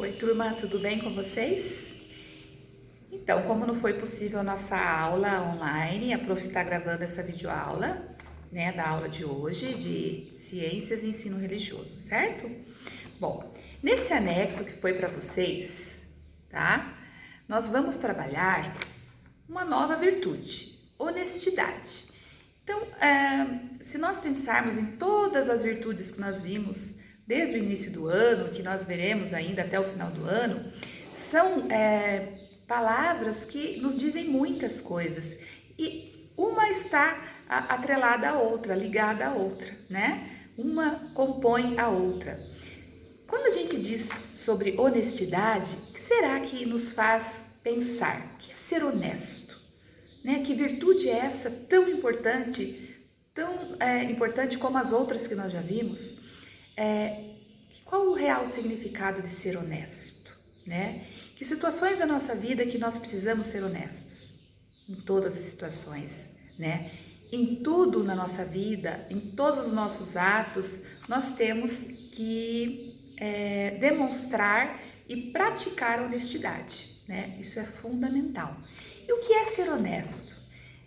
Oi, turma, tudo bem com vocês? Então, como não foi possível nossa aula online, a prof está gravando essa videoaula, né, da aula de hoje de Ciências e Ensino Religioso, certo? Bom, nesse anexo que foi para vocês, tá? Nós vamos trabalhar uma nova virtude, honestidade. Então, se nós pensarmos em todas as virtudes que nós vimos desde o início do ano, que nós veremos ainda até o final do ano, são palavras que nos dizem muitas coisas e uma está atrelada à outra, ligada à outra, né? Uma compõe a outra. Quando a gente diz sobre honestidade, o que será que nos faz pensar? O que é ser honesto? Né? Que virtude é essa tão importante como as outras que nós já vimos? Qual o real significado de ser honesto? Né? Que situações da nossa vida que nós precisamos ser honestos? Em todas as situações, né? Em tudo na nossa vida, em todos os nossos atos, nós temos que demonstrar e praticar a honestidade, né? Isso é fundamental. E o que é ser honesto?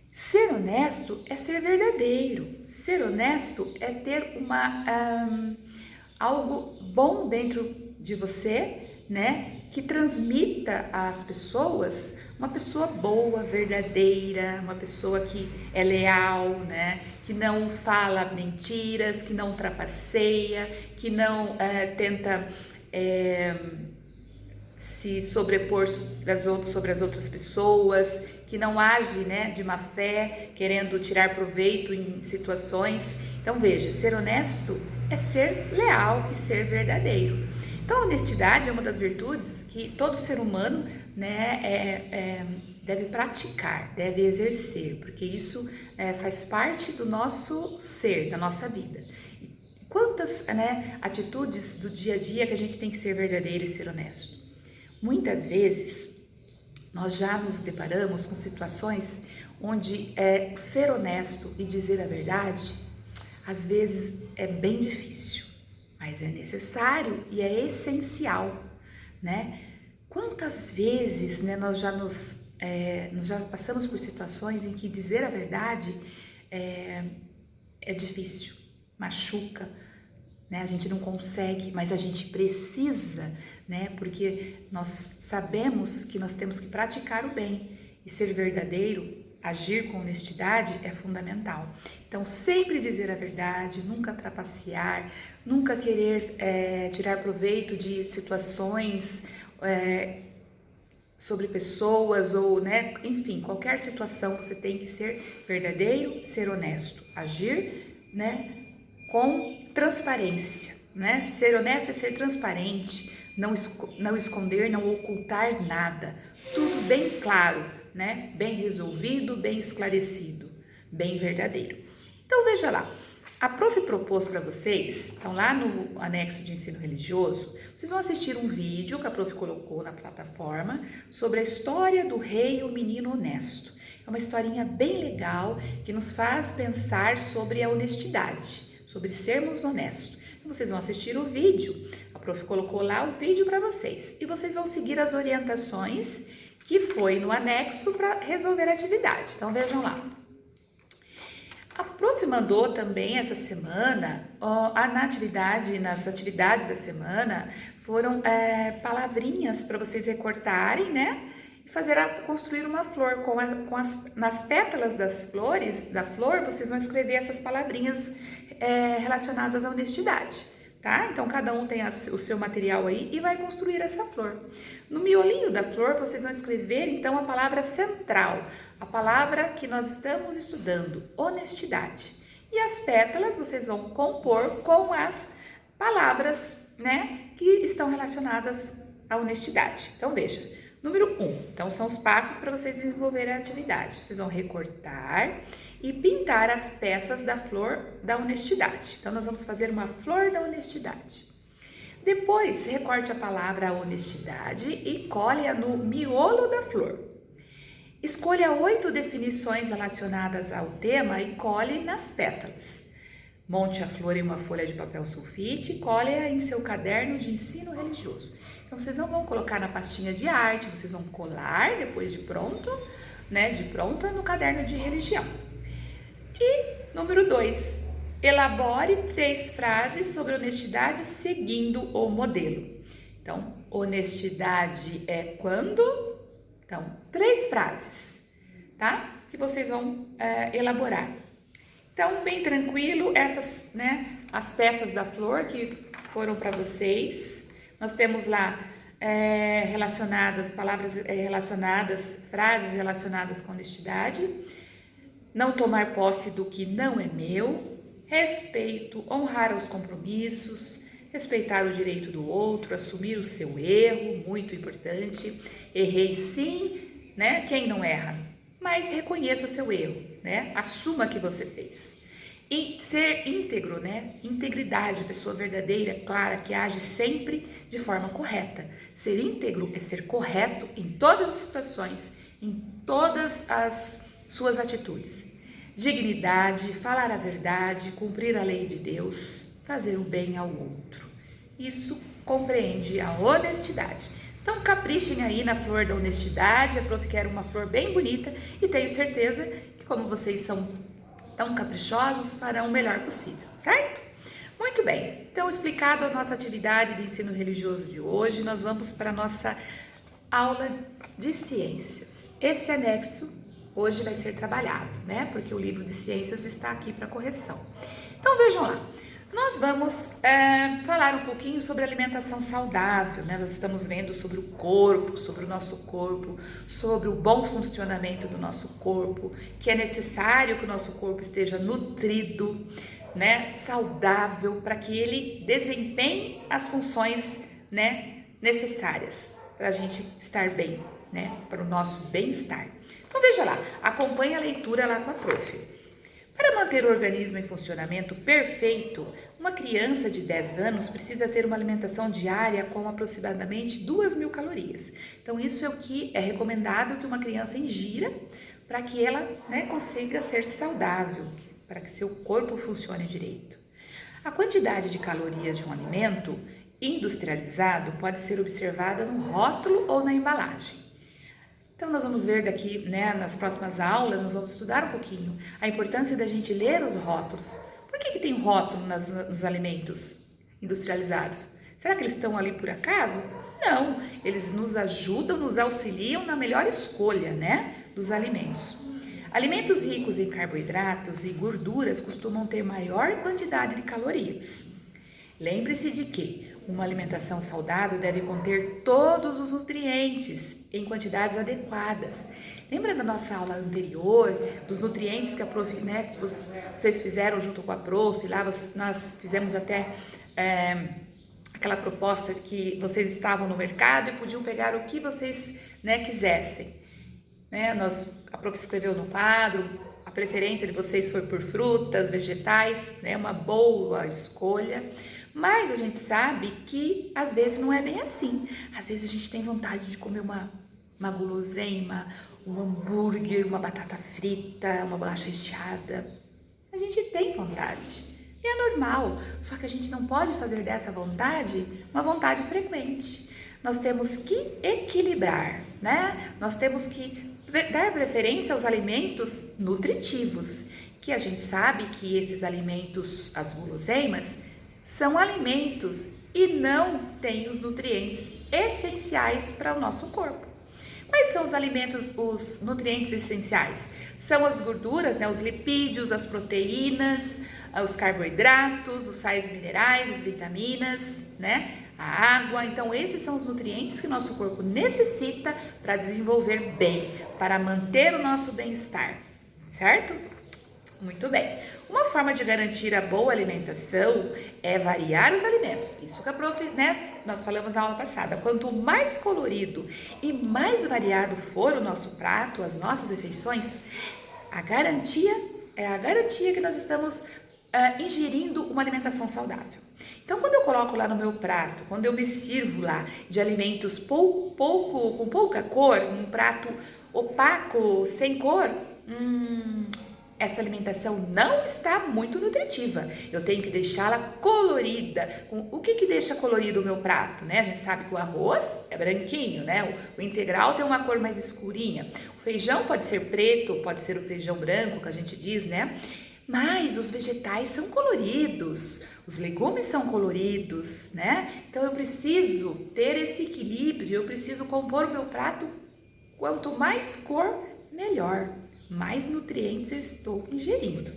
Ser honesto é ser verdadeiro. Ser honesto é ter algo bom dentro de você, né? Que transmita às pessoas uma pessoa boa, verdadeira, uma pessoa que é leal, né? Que não fala mentiras, que não trapaceia, que não tenta se sobrepor sobre as outras pessoas, que não age, né, de má fé, querendo tirar proveito em situações. Então veja, ser honesto é ser leal e ser verdadeiro. Então a honestidade é uma das virtudes que todo ser humano, né, deve praticar, deve exercer, porque isso faz parte do nosso ser, da nossa vida. Quantas, né, atitudes do dia a dia que a gente tem que ser verdadeiro e ser honesto? Muitas vezes nós já nos deparamos com situações onde ser honesto e dizer a verdade, às vezes é bem difícil, mas é necessário e é essencial, né? Quantas vezes, né, nós já passamos por situações em que dizer a verdade é difícil, machuca, né? A gente não consegue, mas a gente precisa, né? Porque nós sabemos que nós temos que praticar o bem e ser verdadeiro, agir com honestidade é fundamental. Então, sempre dizer a verdade, nunca trapacear, nunca querer tirar proveito de situações sobre pessoas ou, né? Enfim, qualquer situação você tem que ser verdadeiro, ser honesto, agir, né? Com transparência, né? Ser honesto é ser transparente, não esconder, não ocultar nada. Tudo bem claro, né? Bem resolvido, bem esclarecido, bem verdadeiro. Então veja lá, a prof propôs para vocês, então lá no anexo de ensino religioso, vocês vão assistir um vídeo que a prof colocou na plataforma sobre a história do rei e o menino honesto. É uma historinha bem legal que nos faz pensar sobre a honestidade, sobre sermos honestos. Então, vocês vão assistir o vídeo, a prof colocou lá o vídeo para vocês e vocês vão seguir as orientações que foi no anexo para resolver a atividade. Então vejam lá. A prof mandou também essa semana, nas atividades da semana, foram palavrinhas para vocês recortarem, né? Construir uma flor nas pétalas das flores, da flor, vocês vão escrever essas palavrinhas relacionadas à honestidade, tá? Então, cada um tem o seu material aí e vai construir essa flor. No miolinho da flor, vocês vão escrever, então, a palavra central, a palavra que nós estamos estudando, honestidade. E as pétalas, vocês vão compor com as palavras, né, que estão relacionadas à honestidade. Então, veja. Número 1, então são os passos para vocês desenvolverem a atividade. Vocês vão recortar e pintar as peças da flor da honestidade. Então, nós vamos fazer uma flor da honestidade. Depois, recorte a palavra honestidade e colhe-a no miolo da flor. Escolha 8 definições relacionadas ao tema e colhe nas pétalas. Monte a flor em uma folha de papel sulfite e cole-a em seu caderno de ensino religioso. Então, vocês não vão colocar na pastinha de arte, vocês vão colar depois de pronto, né, de pronta, no caderno de religião. E número 2, elabore 3 frases sobre honestidade seguindo o modelo. Então, honestidade é quando? Então, 3 frases, tá? Que vocês vão elaborar. Então, bem tranquilo, essas, né, as peças da flor que foram para vocês. Nós temos lá palavras relacionadas, frases relacionadas com honestidade. Não tomar posse do que não é meu. Respeito, honrar os compromissos. Respeitar o direito do outro, assumir o seu erro, muito importante. Errei sim, né? Quem não erra? Mas reconheça o seu erro, né? Assuma que você fez. E ser íntegro, né? Integridade, pessoa verdadeira, clara, que age sempre de forma correta. Ser íntegro é ser correto em todas as situações, em todas as suas atitudes. Dignidade, falar a verdade, cumprir a lei de Deus, fazer o bem ao outro. Isso compreende a honestidade. Então, caprichem aí na flor da honestidade. A prof quer uma flor bem bonita e tenho certeza que, como vocês são tão caprichosos, farão o melhor possível, certo? Muito bem, então explicado a nossa atividade de ensino religioso de hoje, nós vamos para a nossa aula de ciências. Esse anexo hoje vai ser trabalhado, né? Porque o livro de ciências está aqui para correção. Então, vejam lá. Nós vamos falar um pouquinho sobre alimentação saudável, né? Nós estamos vendo sobre o corpo, sobre o nosso corpo, sobre o bom funcionamento do nosso corpo, que é necessário que o nosso corpo esteja nutrido, né? Saudável, para que ele desempenhe as funções, né, necessárias para a gente estar bem, né? Para o nosso bem-estar. Então, veja lá, acompanhe a leitura lá com a prof. Para manter o organismo em funcionamento perfeito, uma criança de 10 anos precisa ter uma alimentação diária com aproximadamente 2.000 calorias. Então, isso é o que é recomendável que uma criança ingira para que ela, né, consiga ser saudável, para que seu corpo funcione direito. A quantidade de calorias de um alimento industrializado pode ser observada no rótulo ou na embalagem. Então, nós vamos ver daqui, né, nas próximas aulas, nós vamos estudar um pouquinho a importância da gente ler os rótulos. Por que tem rótulo nos alimentos industrializados? Será que eles estão ali por acaso? Não, eles nos ajudam, nos auxiliam na melhor escolha, né, dos alimentos. Alimentos ricos em carboidratos e gorduras costumam ter maior quantidade de calorias. Lembre-se de que uma alimentação saudável deve conter todos os nutrientes em quantidades adequadas. Lembra da nossa aula anterior, dos nutrientes que a prof, né, que vocês fizeram junto com a prof, lá nós fizemos até aquela proposta de que vocês estavam no mercado e podiam pegar o que vocês, né, quisessem. Né? A prof escreveu no quadro, a preferência de vocês foi por frutas, vegetais, né, uma boa escolha. Mas a gente sabe que às vezes não é bem assim. Às vezes a gente tem vontade de comer uma guloseima, um hambúrguer, uma batata frita, uma bolacha recheada. A gente tem vontade. E é normal. Só que a gente não pode fazer dessa vontade uma vontade frequente. Nós temos que equilibrar, né? Nós temos que dar preferência aos alimentos nutritivos. Que a gente sabe que esses alimentos, as guloseimas, são alimentos e não têm os nutrientes essenciais para o nosso corpo. Quais são os alimentos, os nutrientes essenciais? São as gorduras, né, os lipídios, as proteínas, os carboidratos, os sais minerais, as vitaminas, né, a água. Então, esses são os nutrientes que o nosso corpo necessita para desenvolver bem, para manter o nosso bem-estar, certo? Muito bem. Uma forma de garantir a boa alimentação é variar os alimentos. Isso que a prof, né, nós falamos na aula passada. Quanto mais colorido e mais variado for o nosso prato, as nossas refeições, a garantia que nós estamos ingerindo uma alimentação saudável. Então, quando eu coloco lá no meu prato, quando eu me sirvo lá de alimentos com pouca cor, um prato opaco, sem cor, essa alimentação não está muito nutritiva. Eu tenho que deixá-la colorida. O que deixa colorido o meu prato, né? A gente sabe que o arroz é branquinho, né? O integral tem uma cor mais escurinha. O feijão pode ser preto, pode ser o feijão branco, que a gente diz, né? Mas os vegetais são coloridos, os legumes são coloridos, né? Então eu preciso ter esse equilíbrio, eu preciso compor o meu prato. Quanto mais cor, melhor. Mais nutrientes eu estou ingerindo,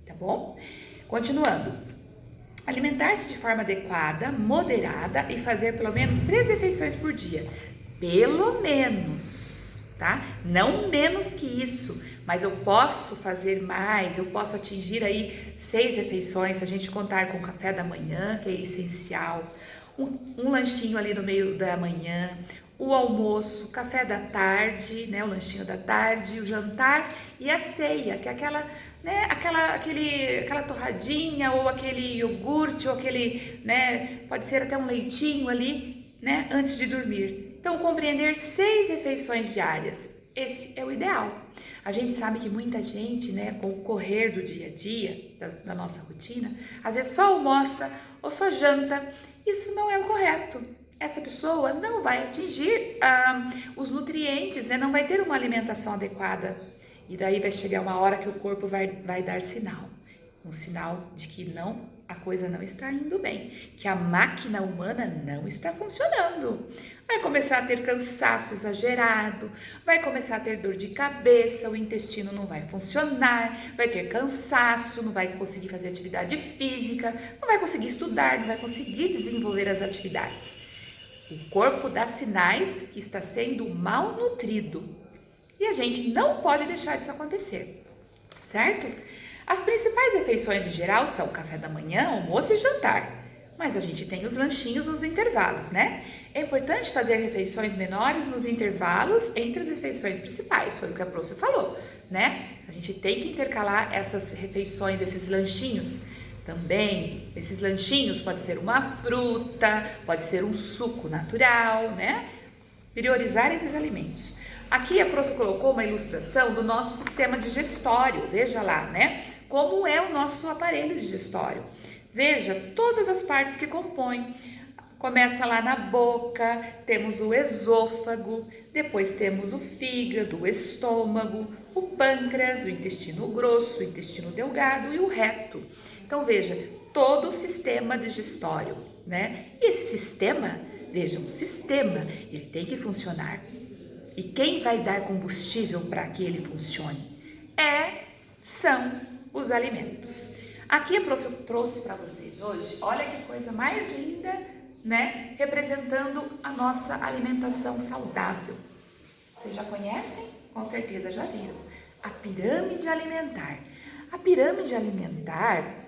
tá bom? Continuando. Alimentar-se de forma adequada, moderada e fazer pelo menos 3 refeições por dia. Pelo menos, tá? Não menos que isso, mas eu posso fazer mais, eu posso atingir aí 6 refeições, se a gente contar com o café da manhã, que é essencial, um lanchinho ali no meio da manhã, o almoço, o café da tarde, né, o lanchinho da tarde, o jantar e a ceia, que é aquela, né, aquela torradinha ou aquele iogurte ou aquele, né, pode ser até um leitinho ali, né, antes de dormir. Então, compreender 6 refeições diárias, esse é o ideal. A gente sabe que muita gente, né, com o correr do dia a dia, da nossa rotina, às vezes só almoça ou só janta. Isso não é o correto. Essa pessoa não vai atingir os nutrientes, né? Não vai ter uma alimentação adequada. E daí vai chegar uma hora que o corpo vai dar sinal. Um sinal de que a coisa não está indo bem. Que a máquina humana não está funcionando. Vai começar a ter cansaço exagerado, vai começar a ter dor de cabeça, o intestino não vai funcionar, vai ter cansaço, não vai conseguir fazer atividade física, não vai conseguir estudar, não vai conseguir desenvolver as atividades. O corpo dá sinais que está sendo mal nutrido e a gente não pode deixar isso acontecer, certo? As principais refeições em geral são café da manhã, almoço e jantar, mas a gente tem os lanchinhos nos intervalos, né? É importante fazer refeições menores nos intervalos entre as refeições principais, foi o que a prof falou, né? A gente tem que intercalar essas refeições, esses lanchinhos. Também, esses lanchinhos pode ser uma fruta, pode ser um suco natural, né? Priorizar esses alimentos. Aqui a prof colocou uma ilustração do nosso sistema digestório, veja lá, né? Como é o nosso aparelho digestório. Veja todas as partes que compõem. Começa lá na boca, temos o esôfago, depois temos o fígado, o estômago, o pâncreas, o intestino grosso, o intestino delgado e o reto. Então veja, todo o sistema digestório, né? E esse sistema, veja, um sistema, ele tem que funcionar. E quem vai dar combustível para que ele funcione? São os alimentos. Aqui a prof trouxe para vocês hoje, olha que coisa mais linda, né? Representando a nossa alimentação saudável. Vocês já conhecem? Com certeza já viram. A pirâmide alimentar. A pirâmide alimentar,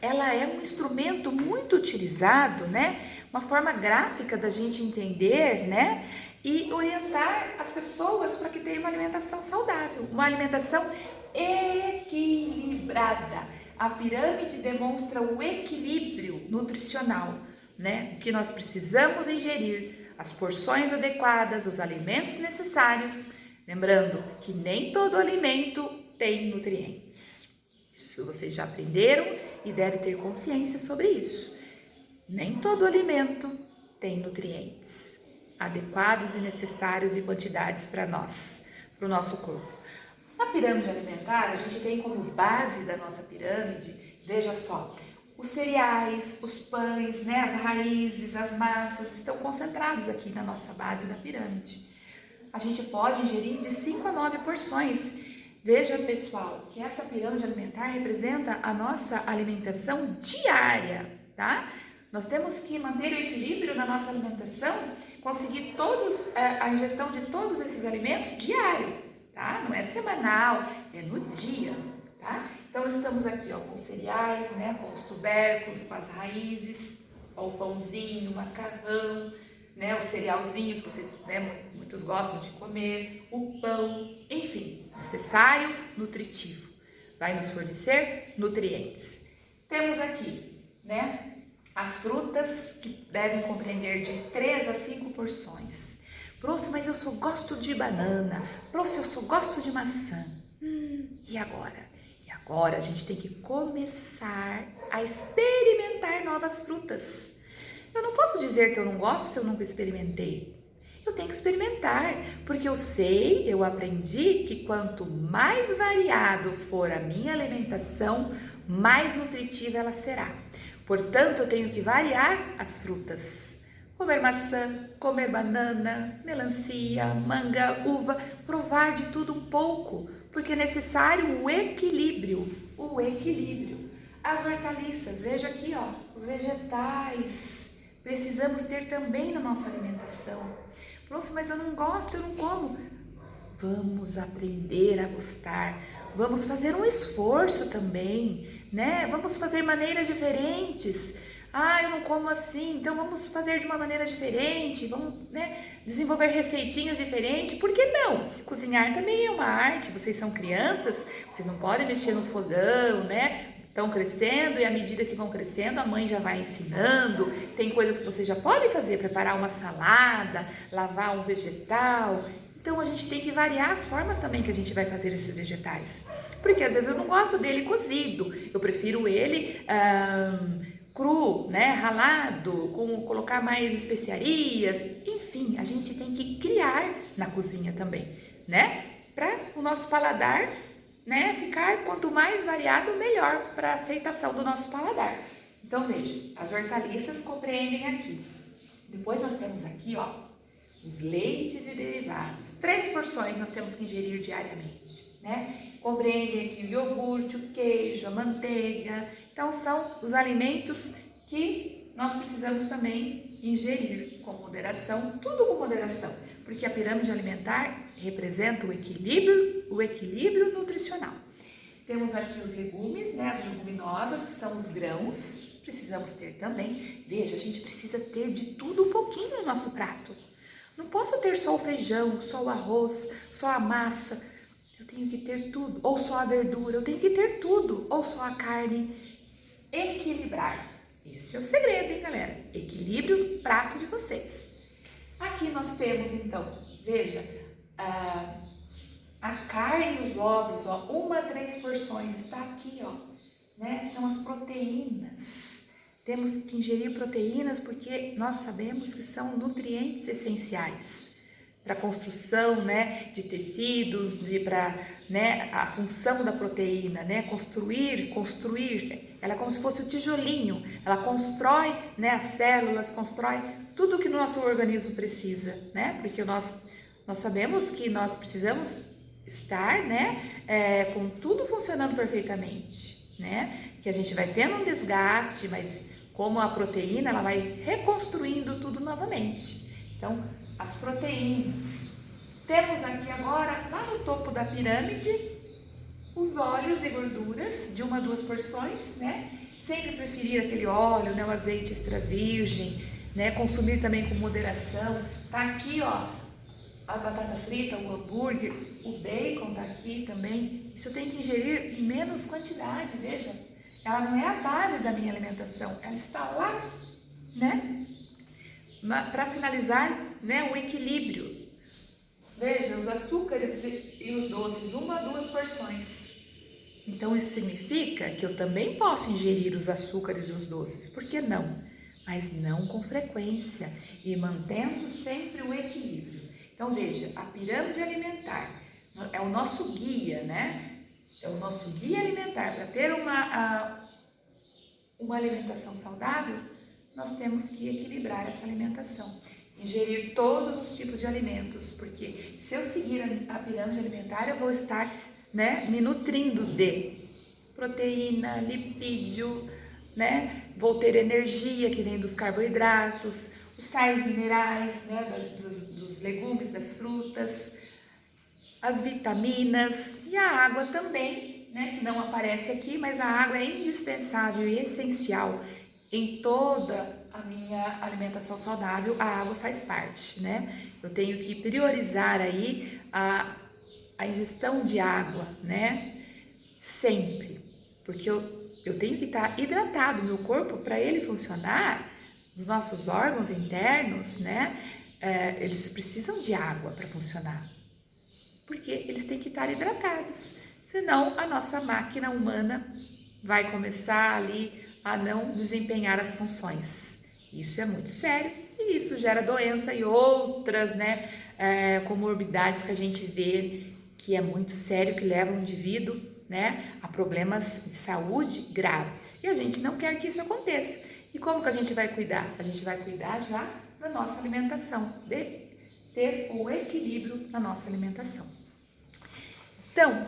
ela é um instrumento muito utilizado, né? Uma forma gráfica da gente entender, né? E orientar as pessoas para que tenham uma alimentação saudável, uma alimentação equilibrada. A pirâmide demonstra o equilíbrio nutricional, né? O que nós precisamos ingerir, as porções adequadas, os alimentos necessários. Lembrando que nem todo alimento tem nutrientes. Isso vocês já aprenderam e devem ter consciência sobre isso. Nem todo alimento tem nutrientes adequados e necessários em quantidades para nós, para o nosso corpo. Na pirâmide alimentar, a gente tem como base da nossa pirâmide, veja só, os cereais, os pães, né, as raízes, as massas estão concentrados aqui na nossa base da pirâmide. A gente pode ingerir de 5 a 9 porções. Veja, pessoal, que essa pirâmide alimentar representa a nossa alimentação diária, tá? Nós temos que manter o equilíbrio na nossa alimentação, conseguir a ingestão de todos esses alimentos diário, tá? Não é semanal, é no dia, tá? Então, estamos aqui, ó, com os cereais, né? Com os tubérculos, com as raízes, ó, o pãozinho, o macarrão, né? O cerealzinho que vocês, né, muitos gostam de comer, o pão, enfim, necessário, nutritivo. Vai nos fornecer nutrientes. Temos aqui, né? As frutas que devem compreender de 3 a 5 porções. Prof, mas eu só gosto de banana. Prof, eu só gosto de maçã. E agora? Agora a gente tem que começar a experimentar novas frutas. Eu não posso dizer que eu não gosto se eu nunca experimentei. Eu tenho que experimentar, porque eu sei, eu aprendi que quanto mais variado for a minha alimentação, mais nutritiva ela será. Portanto, eu tenho que variar as frutas. Comer maçã, comer banana, melancia, manga, uva, provar de tudo um pouco, porque é necessário o equilíbrio. As hortaliças, veja aqui, ó, os vegetais, precisamos ter também na nossa alimentação. Prof, mas eu não gosto, eu não como. Vamos aprender a gostar, vamos fazer um esforço também, né? Vamos fazer maneiras diferentes. Eu não como assim, então vamos fazer de uma maneira diferente, vamos, né, desenvolver receitinhas diferentes. Por que não? Cozinhar também é uma arte, vocês são crianças, vocês não podem mexer no fogão, né? Estão crescendo e à medida que vão crescendo a mãe já vai ensinando, tem coisas que vocês já podem fazer, preparar uma salada, lavar um vegetal. Então a gente tem que variar as formas também que a gente vai fazer esses vegetais, porque às vezes eu não gosto dele cozido, eu prefiro ele cru, né, ralado, colocar mais especiarias, enfim, a gente tem que criar na cozinha também, né, para o nosso paladar, né, ficar quanto mais variado, melhor para a aceitação do nosso paladar. Então veja, as hortaliças compreendem aqui. Depois nós temos aqui, ó, os leites e derivados. 3 porções nós temos que ingerir diariamente, né? Compreendem aqui o iogurte, o queijo, a manteiga. Então são os alimentos que nós precisamos também ingerir com moderação, tudo com moderação, porque a pirâmide alimentar representa o equilíbrio nutricional. Temos aqui os legumes, né, as leguminosas, que são os grãos, precisamos ter também. Veja, a gente precisa ter de tudo um pouquinho no nosso prato. Não posso ter só o feijão, só o arroz, só a massa. Eu tenho que ter tudo. Ou só a verdura, eu tenho que ter tudo. Ou só a carne. Equilibrar. Esse é o segredo, hein, galera? Equilíbrio prato de vocês. Aqui nós temos, então, veja, a carne e os ovos, ó, 1 a 3 porções, está aqui, ó, né? São as proteínas. Temos que ingerir proteínas porque nós sabemos que são nutrientes essenciais para a construção, né, de tecidos, para, né, a função da proteína, né, construir, ela é como se fosse o tijolinho, ela constrói, né, as células, constrói tudo o que o nosso organismo precisa, né, porque nós sabemos que nós precisamos estar, né, com tudo funcionando perfeitamente, né, que a gente vai tendo um desgaste, mas como a proteína, ela vai reconstruindo tudo novamente. Então, as proteínas. Temos aqui agora, lá no topo da pirâmide, os óleos e gorduras de 1 a 2 porções, né? Sempre preferir aquele óleo, né, o azeite extra virgem, né? Consumir também com moderação. Tá aqui, ó, a batata frita, o hambúrguer, o bacon tá aqui também. Isso eu tenho que ingerir em menos quantidade, veja. Ela não é a base da minha alimentação, ela está lá, né? Para sinalizar, né, o equilíbrio. Veja, os açúcares e os doces, 1 a 2 porções. Então isso significa que eu também posso ingerir os açúcares e os doces, por que não? Mas não com frequência e mantendo sempre o equilíbrio. Então veja, a pirâmide alimentar é o nosso guia, né? É o nosso guia alimentar. Para ter uma alimentação saudável, nós temos que equilibrar essa alimentação. Ingerir todos os tipos de alimentos, porque se eu seguir a pirâmide alimentar, eu vou estar, né, me nutrindo de proteína, lipídio, né? Vou ter energia que vem dos carboidratos, os sais minerais, né, dos legumes, das frutas, as vitaminas e a água também, né, que não aparece aqui, mas a água é indispensável e essencial em toda a minha alimentação saudável. A água faz parte, né? Eu tenho que priorizar aí a ingestão de água, né? Sempre, porque eu tenho que estar hidratado, meu corpo, para ele funcionar, os nossos órgãos internos, né? Eles precisam de água para funcionar. Porque eles têm que estar hidratados. senão a nossa máquina humana vai começar ali a não desempenhar as funções. Isso é muito sério e isso gera doença e outras, né, comorbidades que a gente vê que é muito sério, que leva o indivíduo, né, a problemas de saúde graves. E a gente não quer que isso aconteça. E como que a gente vai cuidar? A gente vai cuidar já da nossa alimentação, de ter o equilíbrio na nossa alimentação. Então,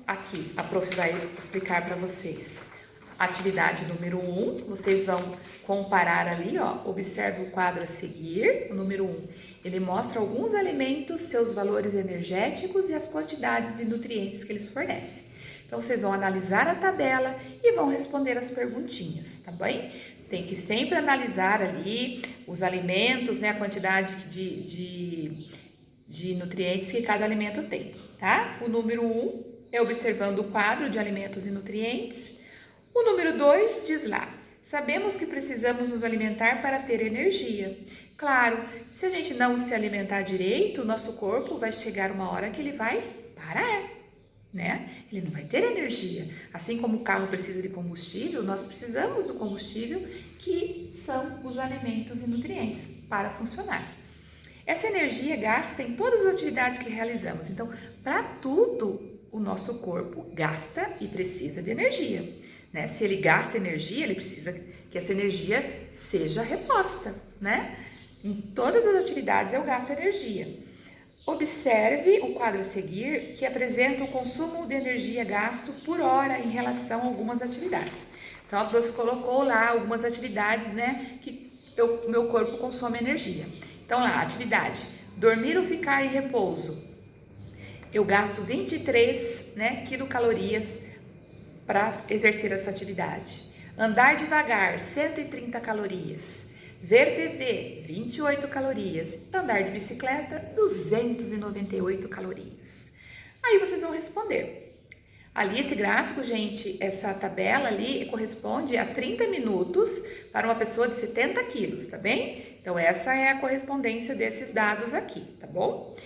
aqui a prof vai explicar para vocês. Atividade número 1, vocês vão comparar ali, ó, observe o quadro a seguir, o número 1. Ele mostra alguns alimentos, seus valores energéticos e as quantidades de nutrientes que eles fornecem. Então, vocês vão analisar a tabela e vão responder as perguntinhas, tá bem? Tem que sempre analisar ali os alimentos, né, a quantidade de nutrientes que cada alimento tem, tá? O número 1 é observando o quadro de alimentos e nutrientes. O número 2 diz lá, sabemos que precisamos nos alimentar para ter energia. Claro, se a gente não se alimentar direito, o nosso corpo vai chegar uma hora que ele vai parar, né? Ele não vai ter energia. Assim como o carro precisa de combustível, nós precisamos do combustível, que são os alimentos e nutrientes, para funcionar. Essa energia gasta em todas as atividades que realizamos. Então, para tudo, o nosso corpo gasta e precisa de energia. Né? Se ele gasta energia, ele precisa que essa energia seja reposta, né? Em todas as atividades eu gasto energia. Observe o quadro a seguir, que apresenta o consumo de energia gasto por hora em relação a algumas atividades. Então, a prof colocou lá algumas atividades, né, que o meu corpo consome energia. Então, lá, atividade, dormir ou ficar em repouso. Eu gasto 23, né, quilocalorias para exercer essa atividade. Andar devagar, 130 calorias. Ver TV, 28 calorias. Andar de bicicleta, 298 calorias. Aí vocês vão responder. Ali esse gráfico, gente, essa tabela ali corresponde a 30 minutos para uma pessoa de 70 quilos, tá bem? Então essa é a correspondência desses dados aqui, tá bom?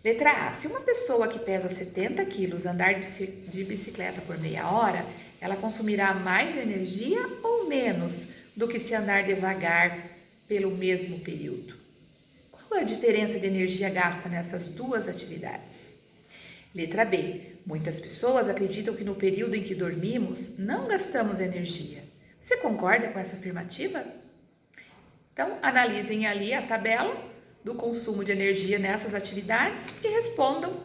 Letra A, se uma pessoa que pesa 70 quilos andar de bicicleta por meia hora, ela consumirá mais energia ou menos do que se andar devagar pelo mesmo período? Qual é a diferença de energia gasta nessas duas atividades? Letra B, muitas pessoas acreditam que no período em que dormimos não gastamos energia. Você concorda com essa afirmativa? Então, analisem ali a tabela do consumo de energia nessas atividades e respondam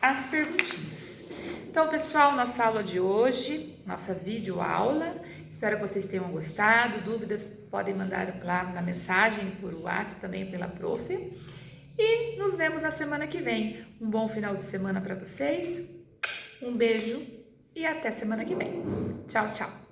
as perguntinhas. Então, pessoal, nossa aula de hoje, nossa videoaula, espero que vocês tenham gostado. Dúvidas podem mandar lá na mensagem, por WhatsApp, também pela prof. E nos vemos na semana que vem. Um bom final de semana para vocês, um beijo e até semana que vem. Tchau, tchau!